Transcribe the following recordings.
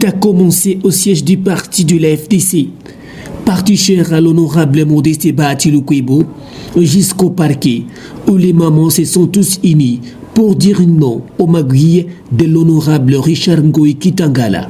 a commencé au siège du parti de la FDC, parti cher à l'honorable Modeste Bachilukwebo, jusqu'au parquet, où les mamans se sont tous unis pour dire non au magouille de l'honorable Richard Ngoï Kitangala.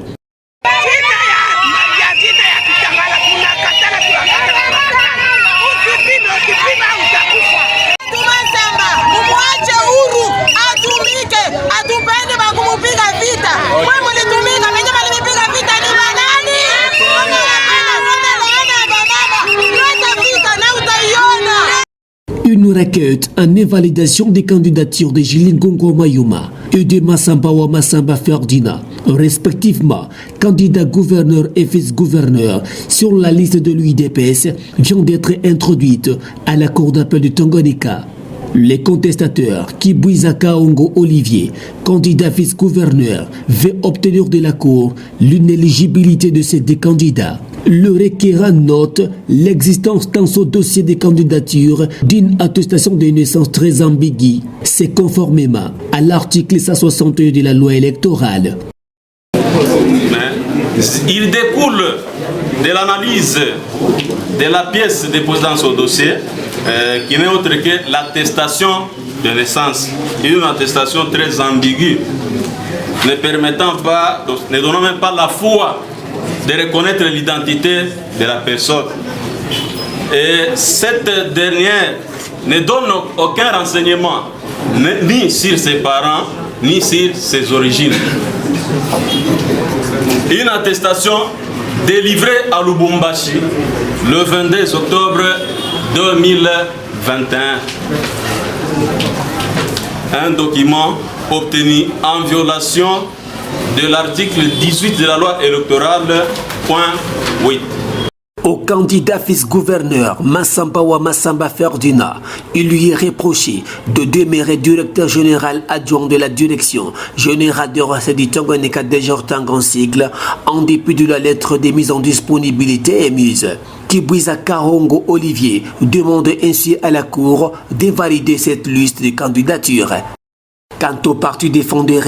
Une requête en invalidation des candidatures de Julien Ngongo Mayuma et de Massambawa Massamba Ferdinand, respectivement candidat gouverneur et vice-gouverneur sur la liste de l'UIDPS, vient d'être introduite à la cour d'appel de Tanganyika. Les contestateurs, Kibwiza Kaongo Olivier, candidat vice-gouverneur, veut obtenir de la cour l'inéligibilité de ces deux candidats. Le requérant note l'existence dans son dossier de candidature d'une attestation de naissance très ambiguë. C'est conformément à l'article 161 de la loi électorale. Il découle de l'analyse de la pièce déposée dans son dossier, qui n'est autre que l'attestation de naissance. Une attestation très ambiguë, ne permettant pas, ne donnant même pas la foi de reconnaître l'identité de la personne. Et cette dernière ne donne aucun renseignement, ni sur ses parents, ni sur ses origines. Une attestation délivrée à Lubumbashi le 22 octobre 2021. Un document obtenu en violation de l'article 18 de la loi électorale, point 8. Au candidat vice-gouverneur Massambawa Massamba Ferdinand, il lui est reproché de demeurer directeur général adjoint de la direction générale de recettes du Tanganyika Desjardins en sigle, en dépit de la lettre de mise en disponibilité émise. Kibwiza Kaongo Olivier demande ainsi à la Cour de valider cette liste de candidatures. Quant au parti des Fonderes,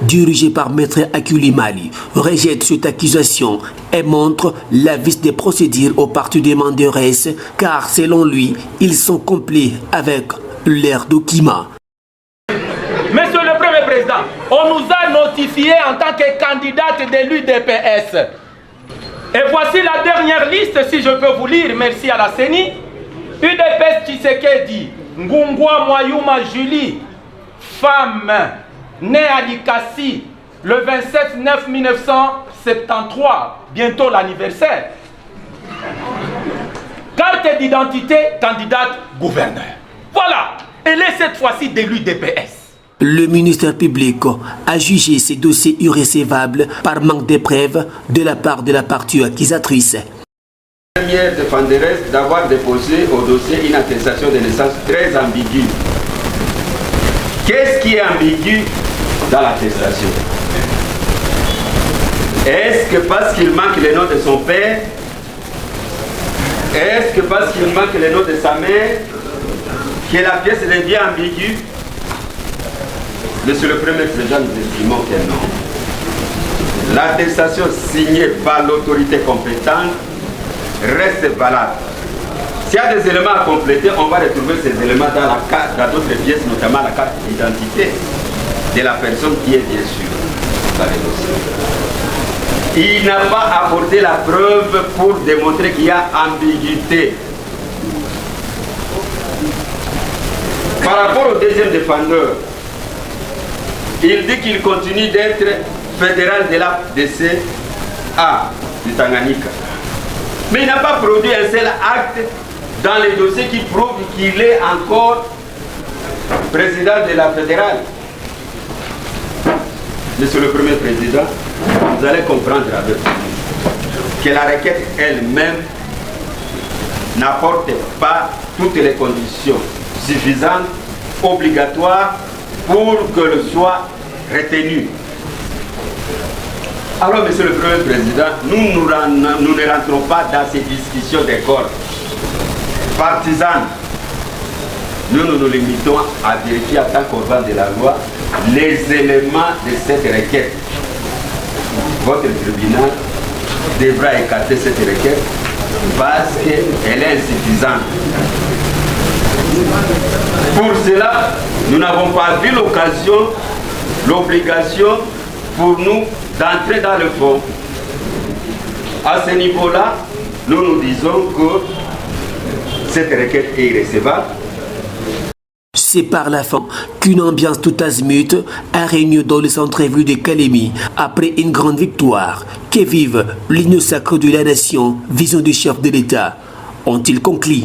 dirigé par Maître Akulimali, rejette cette accusation et montre la vice des procédures au parti des Mandeurs, car selon lui, ils sont complets avec leurs documents. Monsieur le Premier Président, on nous a notifié en tant que candidate de l'UDPS. Et voici la dernière liste, si je peux vous lire, merci à la CENI. UDPS Tshisekedi, Ngungwa Mwayuma Julie, femme née à Likasi le 27/9/1973, bientôt l'anniversaire. Carte d'identité, candidate gouverneur. Voilà, elle est cette fois-ci de l'UDPS. Le ministère public a jugé ces dossiers irrécevables par manque de preuves de la part de la partie accusatrice. Première défenderesse d'avoir déposé au dossier une attestation de naissance très ambiguë. Qu'est-ce qui est ambigu dans l'attestation? Est-ce que parce qu'il manque le nom de son père? Est-ce que parce qu'il manque le nom de sa mère que la pièce devient ambiguë? Monsieur le Premier Président, nous estimons que non. L'attestation signée par l'autorité compétente reste valable. S'il y a des éléments à compléter, on va retrouver ces éléments dans d'autres pièces, notamment la carte d'identité de la personne qui est bien sûr dans le dossier. Il n'a pas apporté la preuve pour démontrer qu'il y a ambiguïté. Par rapport au deuxième défendeur, il dit qu'il continue d'être fédéral de l'ADC du Tanganyika. Mais il n'a pas produit un seul acte dans les dossiers qui prouvent qu'il est encore président de la fédérale. Monsieur le Premier Président, vous allez comprendre avec nous que la requête elle-même n'apporte pas toutes les conditions suffisantes, obligatoires, pour que le soit retenu. Alors, Monsieur le Premier Président, nous ne rentrons pas dans ces discussions des corps partisanes. Nous nous limitons à vérifier en tant qu'organe de la loi les éléments de cette requête. votre tribunal devra écarter cette requête parce qu'elle est insuffisante. Pour cela, nous n'avons pas vu l'obligation pour nous d'entrer dans le fond. À ce niveau-là, nous disons que cette requête est irrécevable. C'est par la fin qu'une ambiance tout azimut a régné dans le centre-ville de Kalemi après une grande victoire. Que vive l'hymne sacré de la nation, vision du chef de l'État, ont-ils conclu.